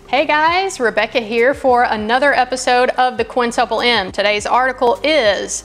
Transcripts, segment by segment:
Hey guys, Rebecca here for another episode of the Quintuple M. Today's article is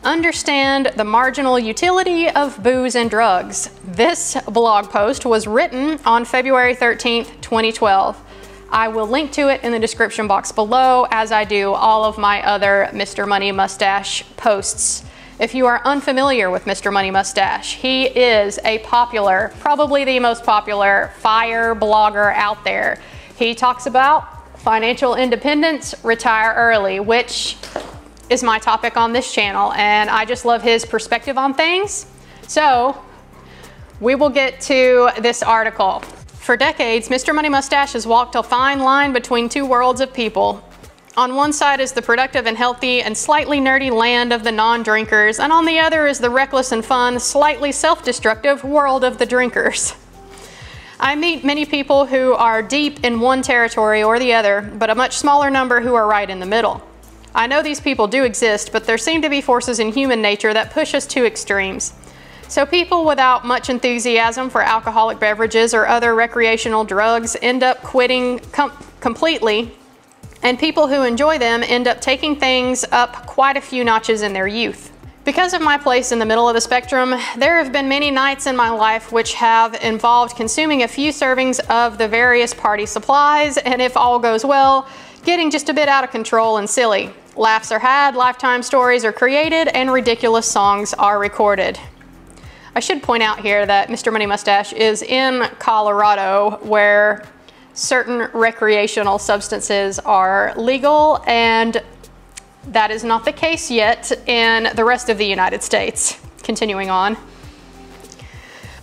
Understand the Marginal Utility of Booze and Drugs. This blog post was written on February 13th, 2012. I will link to it in the description box below, as I do all of my other Mr. Money Mustache posts. If you are unfamiliar with Mr. Money Mustache, he is a popular, probably the most popular FIRE blogger out there. He talks about financial independence, retire early, which is my topic on this channel, and I just love his perspective on things. So we will get to this article. For decades, Mr. Money Mustache has walked a fine line between two worlds of people. On one side is the productive and healthy and slightly nerdy land of the non-drinkers, and on the other is the reckless and fun, slightly self-destructive world of the drinkers. I meet many people who are deep in one territory or the other, but a much smaller number who are right in the middle. I know these people do exist, but there seem to be forces in human nature that push us to extremes. So people without much enthusiasm for alcoholic beverages or other recreational drugs end up quitting completely, and people who enjoy them end up taking things up quite a few notches in their youth. Because of my place in the middle of the spectrum, there have been many nights in my life which have involved consuming a few servings of the various party supplies, and if all goes well, getting just a bit out of control and silly. Laughs are had, lifetime stories are created, and ridiculous songs are recorded. I should point out here that Mr. Money Mustache is in Colorado, where certain recreational substances are legal, and that is not the case yet in the rest of the United States. Continuing on.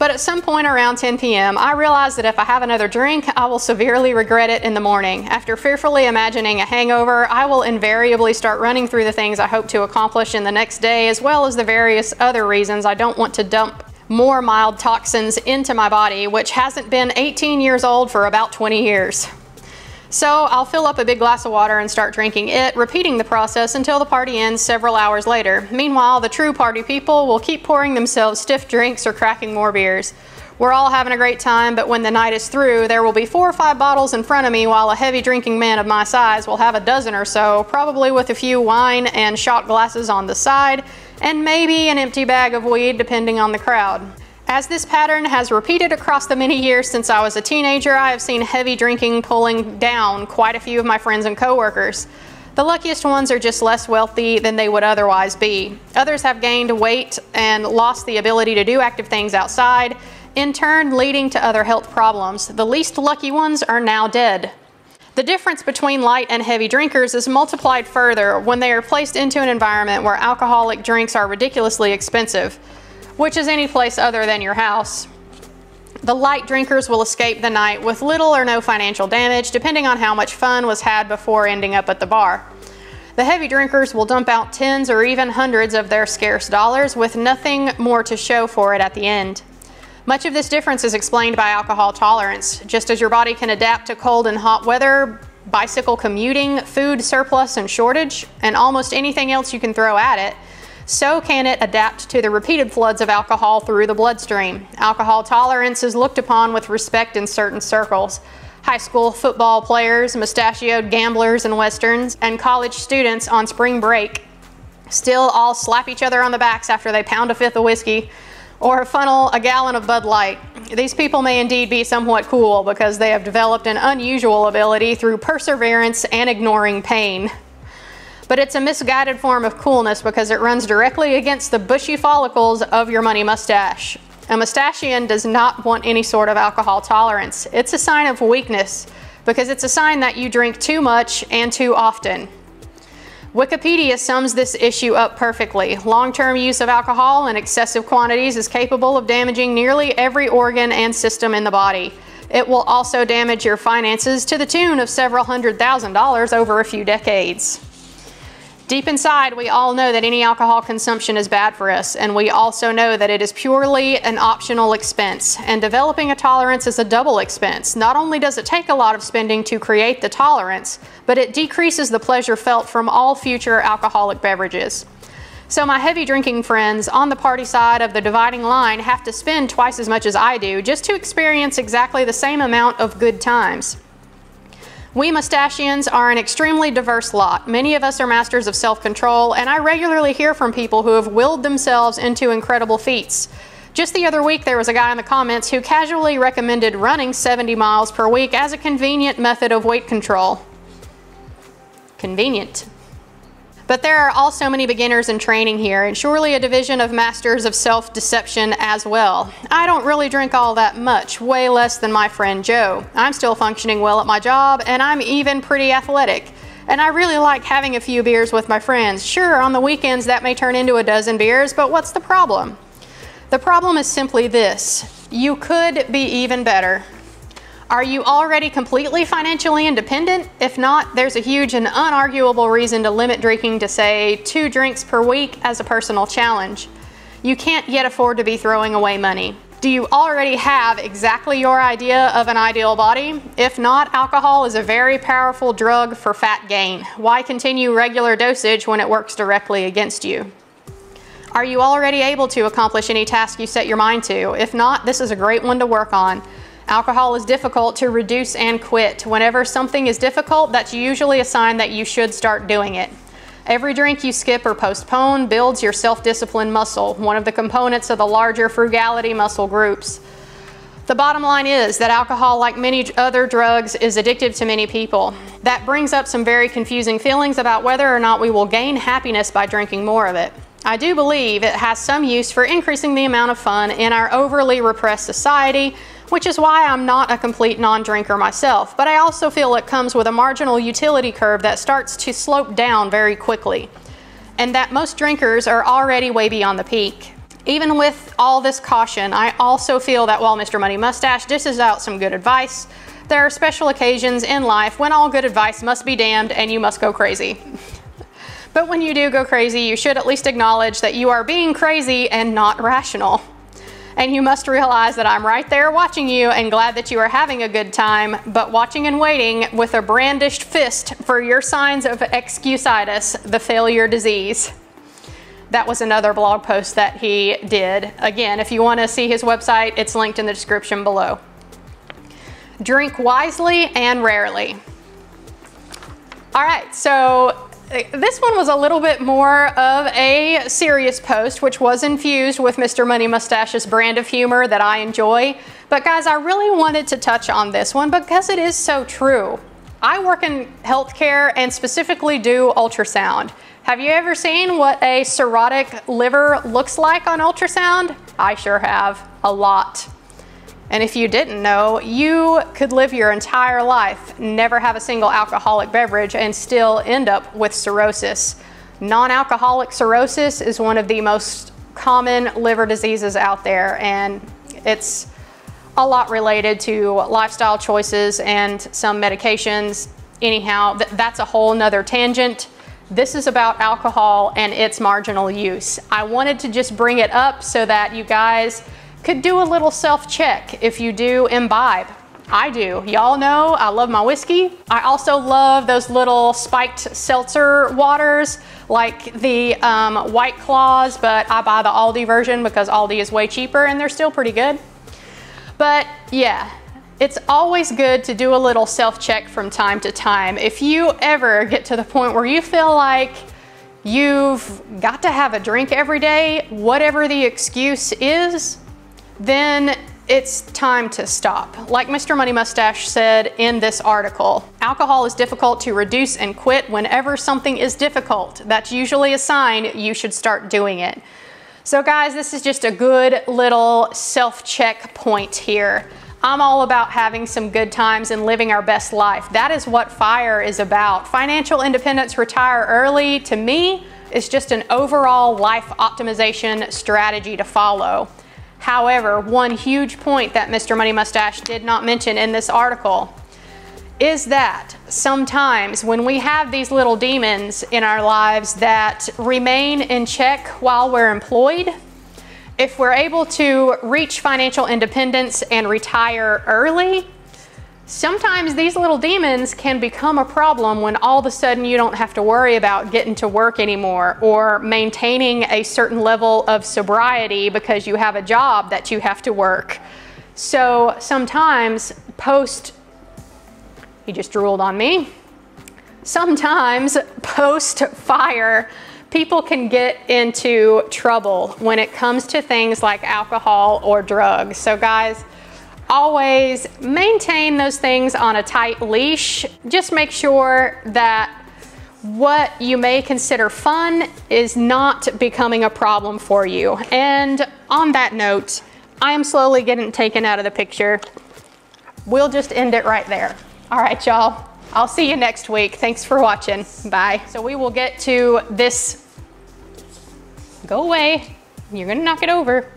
But at some point around 10 p.m., I realize that if I have another drink, I will severely regret it in the morning. After fearfully imagining a hangover, I will invariably start running through the things I hope to accomplish in the next day, as well as the various other reasons I don't want to dump more mild toxins into my body, which hasn't been 18 years old for about 20 years. So I'll fill up a big glass of water and start drinking it, repeating the process until the party ends several hours later. Meanwhile, the true party people will keep pouring themselves stiff drinks or cracking more beers. We're all having a great time, but when the night is through, there will be 4 or 5 bottles in front of me, while a heavy drinking man of my size will have a dozen or so, probably with a few wine and shot glasses on the side, and maybe an empty bag of weed, depending on the crowd. As this pattern has repeated across the many years since I was a teenager, I have seen heavy drinking pulling down quite a few of my friends and coworkers. The luckiest ones are just less wealthy than they would otherwise be. Others have gained weight and lost the ability to do active things outside, in turn leading to other health problems. The least lucky ones are now dead. The difference between light and heavy drinkers is multiplied further when they are placed into an environment where alcoholic drinks are ridiculously expensive, which is any place other than your house. The light drinkers will escape the night with little or no financial damage, depending on how much fun was had before ending up at the bar. The heavy drinkers will dump out tens or even hundreds of their scarce dollars with nothing more to show for it at the end. Much of this difference is explained by alcohol tolerance. Just as your body can adapt to cold and hot weather, bicycle commuting, food surplus and shortage, and almost anything else you can throw at it, so can it adapt to the repeated floods of alcohol through the bloodstream. Alcohol tolerance is looked upon with respect in certain circles. High school football players, mustachioed gamblers in westerns, and college students on spring break still all slap each other on the backs after they pound a fifth of whiskey or funnel a gallon of Bud Light. These people may indeed be somewhat cool because they have developed an unusual ability through perseverance and ignoring pain. But it's a misguided form of coolness because it runs directly against the bushy follicles of your money mustache. A mustachian does not want any sort of alcohol tolerance. It's a sign of weakness because it's a sign that you drink too much and too often. Wikipedia sums this issue up perfectly. Long-term use of alcohol in excessive quantities is capable of damaging nearly every organ and system in the body. It will also damage your finances to the tune of several $100,000 over a few decades. Deep inside, we all know that any alcohol consumption is bad for us, and we also know that it is purely an optional expense, and developing a tolerance is a double expense. Not only does it take a lot of spending to create the tolerance, but it decreases the pleasure felt from all future alcoholic beverages. So my heavy drinking friends on the party side of the dividing line have to spend twice as much as I do just to experience exactly the same amount of good times. We mustachians are an extremely diverse lot. Many of us are masters of self-control, and I regularly hear from people who have willed themselves into incredible feats. Just the other week, there was a guy in the comments who casually recommended running 70 miles per week as a convenient method of weight control. Convenient. But there are also many beginners in training here, and surely a division of masters of self-deception as well. I don't really drink all that much, way less than my friend Joe. I'm still functioning well at my job, and I'm even pretty athletic. And I really like having a few beers with my friends. Sure, on the weekends that may turn into a dozen beers, but what's the problem? The problem is simply this: you could be even better. Are you already completely financially independent? If not, there's a huge and unarguable reason to limit drinking to, say, 2 drinks per week as a personal challenge. You can't yet afford to be throwing away money. Do you already have exactly your idea of an ideal body? If not, alcohol is a very powerful drug for fat gain. Why continue regular dosage when it works directly against you? Are you already able to accomplish any task you set your mind to? If not, this is a great one to work on. Alcohol is difficult to reduce and quit. Whenever something is difficult, that's usually a sign that you should start doing it. Every drink you skip or postpone builds your self-discipline muscle, one of the components of the larger frugality muscle groups. The bottom line is that alcohol, like many other drugs, is addictive to many people. That brings up some very confusing feelings about whether or not we will gain happiness by drinking more of it. I do believe it has some use for increasing the amount of fun in our overly repressed society, which is why I'm not a complete non-drinker myself, but I also feel it comes with a marginal utility curve that starts to slope down very quickly, and that most drinkers are already way beyond the peak. Even with all this caution, I also feel that while Mr. Money Mustache dishes out some good advice, there are special occasions in life when all good advice must be damned and you must go crazy. But when you do go crazy, you should at least acknowledge that you are being crazy and not rational. And you must realize that I'm right there watching you and glad that you are having a good time, but watching and waiting with a brandished fist for your signs of excusitis, the failure disease. That was another blog post that he did. Again, if you want to see his website, it's linked in the description below. Drink wisely and rarely. All right, so this one was a little bit more of a serious post, which was infused with Mr. Money Mustache's brand of humor that I enjoy. But guys, I really wanted to touch on this one because it is so true. I work in healthcare and specifically do ultrasound. Have you ever seen what a cirrhotic liver looks like on ultrasound? I sure have, a lot. And if you didn't know, you could live your entire life, never have a single alcoholic beverage, and still end up with cirrhosis. Non-alcoholic cirrhosis is one of the most common liver diseases out there, and it's a lot related to lifestyle choices and some medications. Anyhow, that's a whole nother tangent. This is about alcohol and its marginal use. I wanted to just bring it up so that you guys could do a little self-check if you do imbibe. I do. Y'all know I love my whiskey. I also love those little spiked seltzer waters like the White Claws, but I buy the Aldi version because Aldi is way cheaper and they're still pretty good. But yeah, it's always good to do a little self-check from time to time. If you ever get to the point where you feel like you've got to have a drink every day, whatever the excuse is, then it's time to stop. Like Mr. Money Mustache said in this article, alcohol is difficult to reduce and quit. Whenever something is difficult, that's usually a sign you should start doing it. So guys, this is just a good little self-check point here. I'm all about having some good times and living our best life. That is what FIRE is about. Financial independence, retire early, to me, is just an overall life optimization strategy to follow. However, one huge point that Mr. Money Mustache did not mention in this article is that sometimes when we have these little demons in our lives that remain in check while we're employed, if we're able to reach financial independence and retire early, sometimes these little demons can become a problem when all of a sudden you don't have to worry about getting to work anymore or maintaining a certain level of sobriety because you have a job that you have to work. So sometimes He just drooled on me. Sometimes post-fire, people can get into trouble when it comes to things like alcohol or drugs. So guys, always maintain those things on a tight leash. Just make sure that what you may consider fun is not becoming a problem for you. And on that note, I am slowly getting taken out of the picture. We'll just end it right there. All right, y'all. I'll see you next week. Thanks for watching. Bye. So we will get to this. Go away. You're gonna knock it over.